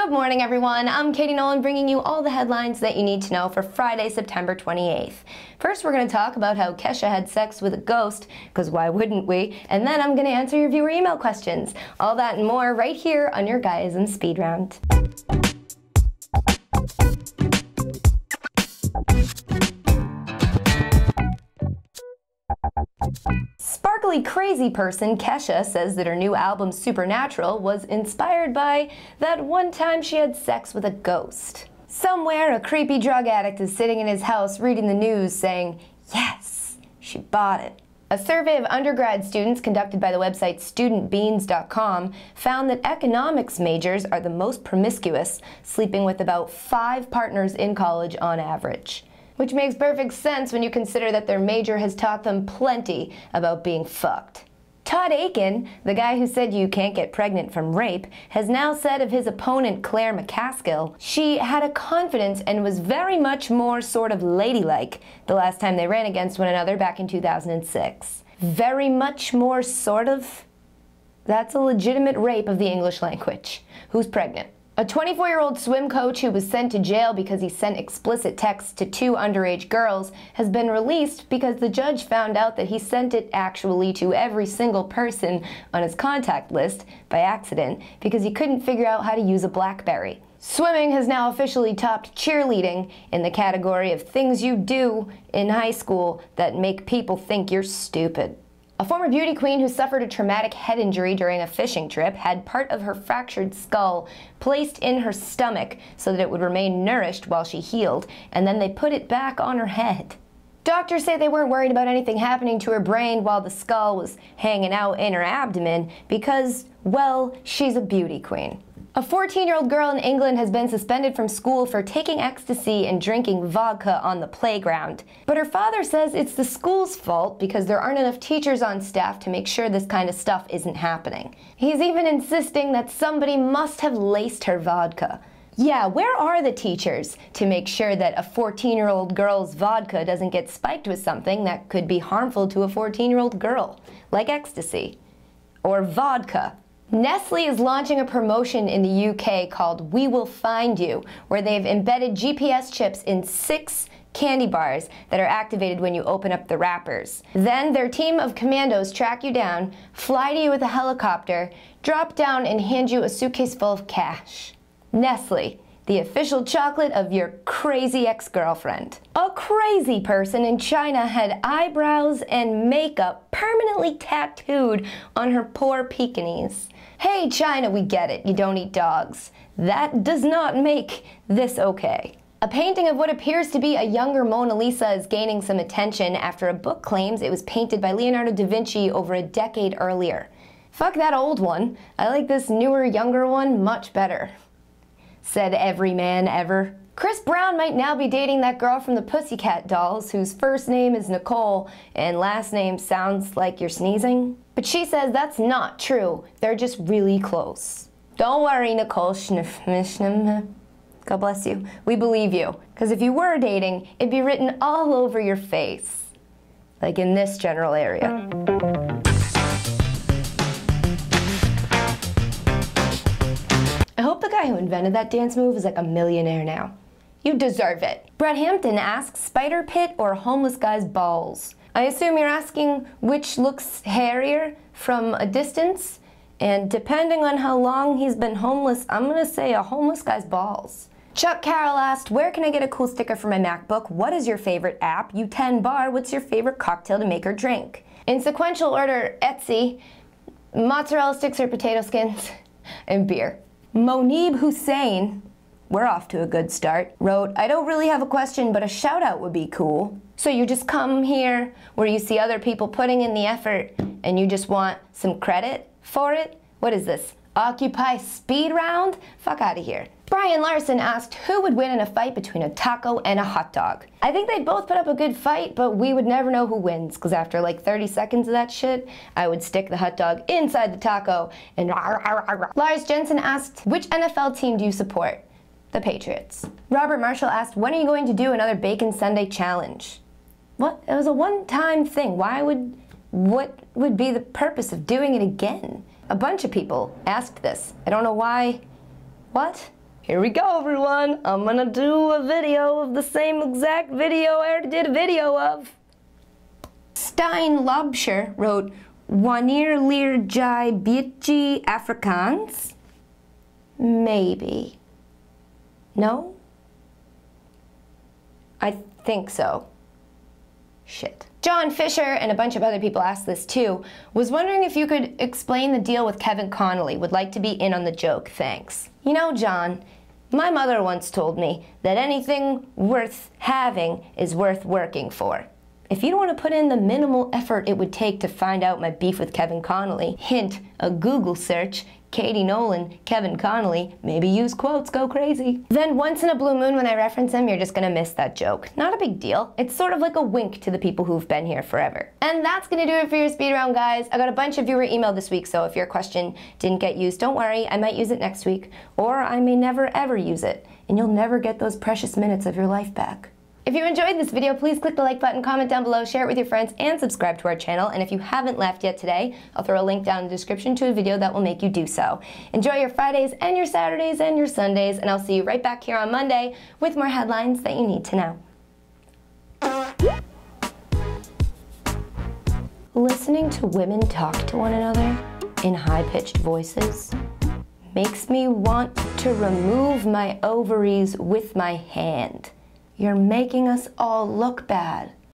Good morning, everyone. I'm Katie Nolan, bringing you all the headlines that you need to know for Friday, September 28th. First, we're going to talk about how Kesha had sex with a ghost, because why wouldn't we? And then I'm going to answer your viewer email questions. All that and more right here on your Guyism Speed Round. Sparkly crazy person Kesha says that her new album Supernatural was inspired by that one time she had sex with a ghost. Somewhere a creepy drug addict is sitting in his house reading the news saying, yes, she bought it. A survey of undergrad students conducted by the website studentbeans.com found that economics majors are the most promiscuous, sleeping with about 5 partners in college on average. Which makes perfect sense when you consider that their major has taught them plenty about being fucked. Todd Aiken, the guy who said you can't get pregnant from rape, has now said of his opponent Claire McCaskill, she had a confidence and was very much more sort of ladylike the last time they ran against one another back in 2006. Very much more sort of? That's a legitimate rape of the English language. Who's pregnant? A 24-year-old swim coach who was sent to jail because he sent explicit texts to 2 underage girls has been released because the judge found out that he sent it actually to every single person on his contact list by accident because he couldn't figure out how to use a BlackBerry. Swimming has now officially topped cheerleading in the category of things you do in high school that make people think you're stupid. A former beauty queen who suffered a traumatic head injury during a fishing trip had part of her fractured skull placed in her stomach so that it would remain nourished while she healed, and then they put it back on her head. Doctors say they weren't worried about anything happening to her brain while the skull was hanging out in her abdomen because, well, she's a beauty queen. A 14-year-old girl in England has been suspended from school for taking ecstasy and drinking vodka on the playground. But her father says it's the school's fault because there aren't enough teachers on staff to make sure this kind of stuff isn't happening. He's even insisting that somebody must have laced her vodka. Yeah, where are the teachers to make sure that a 14-year-old girl's vodka doesn't get spiked with something that could be harmful to a 14-year-old girl, like ecstasy or vodka? Nestle is launching a promotion in the UK called We Will Find You, where they've embedded GPS chips in 6 candy bars that are activated when you open up the wrappers. Then their team of commandos track you down, fly to you with a helicopter, drop down and hand you a suitcase full of cash. Nestle, the official chocolate of your crazy ex-girlfriend. A crazy person in China had eyebrows and makeup permanently tattooed on her poor Pekingese. Hey China, we get it, you don't eat dogs. That does not make this okay. A painting of what appears to be a younger Mona Lisa is gaining some attention after a book claims it was painted by Leonardo da Vinci over a decade earlier. Fuck that old one, I like this newer, younger one much better. Said every man ever. Chris Brown might now be dating that girl from the Pussycat Dolls whose first name is Nicole and last name sounds like you're sneezing. But she says that's not true. They're just really close. Don't worry, Nicole. God bless you. We believe you. Because if you were dating, it'd be written all over your face. Like in this general area. I hope the guy who invented that dance move is like a millionaire now. You deserve it. Brett Hampton asks, spider pit or homeless guy's balls? I assume you're asking which looks hairier from a distance, and depending on how long he's been homeless, I'm gonna say a homeless guy's balls. Chuck Carroll asked, where can I get a cool sticker for my MacBook? What is your favorite app? You 10 bar, what's your favorite cocktail to make or drink? In sequential order, Etsy, mozzarella sticks or potato skins, and beer. Monib Hussein, we're off to a good start, wrote, I don't really have a question, but a shout out would be cool. So you just come here where you see other people putting in the effort and you just want some credit for it? What is this? Occupy Speed Round? Fuck out of here. Brian Larson asked who would win in a fight between a taco and a hot dog. I think they'd both put up a good fight, but we would never know who wins, because after like 30 seconds of that shit, I would stick the hot dog inside the taco and Lars Jensen asked, which NFL team do you support? The Patriots. Robert Marshall asked, when are you going to do another Bacon Sunday challenge? What? It was a one-time thing. What would be the purpose of doing it again? A bunch of people asked this. I don't know why. What? Here we go, everyone. I'm gonna do a video of the same exact video I already did a video of. Stein Lobscher wrote, Wanneer leer jij beetje Afrikaans? Maybe. No? I think so. Shit. John Fisher and a bunch of other people asked this too. Was wondering if you could explain the deal with Kevin Connolly. Would like to be in on the joke. Thanks. You know, John, my mother once told me that anything worth having is worth working for. If you don't want to put in the minimal effort it would take to find out my beef with Kevin Connolly, hint, a Google search, Katie Nolan, Kevin Connolly, maybe use quotes, go crazy. Then once in a blue moon when I reference him, you're just gonna miss that joke. Not a big deal. It's sort of like a wink to the people who've been here forever. And that's gonna do it for your speed round, guys. I got a bunch of viewer email this week, so if your question didn't get used, don't worry, I might use it next week, or I may never ever use it, and you'll never get those precious minutes of your life back. If you enjoyed this video, please click the like button, comment down below, share it with your friends, and subscribe to our channel. And if you haven't left yet today, I'll throw a link down in the description to a video that will make you do so. Enjoy your Fridays and your Saturdays and your Sundays, and I'll see you right back here on Monday with more headlines that you need to know. Listening to women talk to one another in high-pitched voices makes me want to remove my ovaries with my hand. You're making us all look bad.